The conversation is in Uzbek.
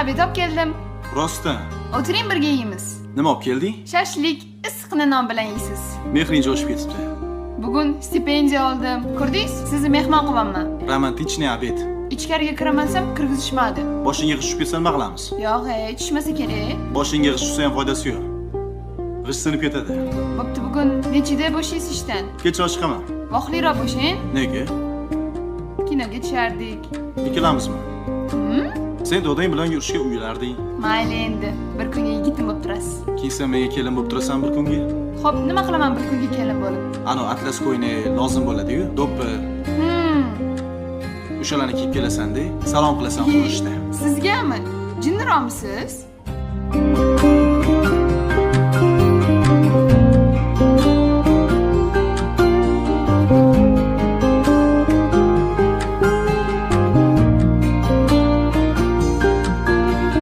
Obed olib keldim. Rostdan. O'tiring birga yeymiz. Nima olib kelding? Shashlik, issiqni non bilan yeysiz. Mehring jo'shib ketibdi. Bugun stipendiya oldim. Ko'rdingiz? Sizni mehmon qilaman. Romantichniy obed. Ichkariga kiramasam kirgizishmadi. Boshingga g'ish tushib ketsa nima qilamiz? Yo'q, tushmasa kerak. Boshingga g'ish tushsa ham foydasi yo'q. G'ish sinib ketadi. Bo'pti, bugun nechida bo'shaysiz ishdan? Kechroq chiqaman. Vaqtliroq bo'shang. Nega? Kinoga tushardik. Ikkilamizmi? Sen dodang bilan yurishga uylarding. Mayli endi. Bir kunga yigitim bo'lib turasiz. Keyin sen menga kelin bo'lib turasan bir kunga. Xo'p, nima qilaman bir kunga kelin bo'lib? Ana atlas ko'yni lozim bo'ladi-yu, do'ppi. O'shalarni kiyib kelasan-da, salom qilasan qo'yishda. Sizgami? Jinniroqmisiz?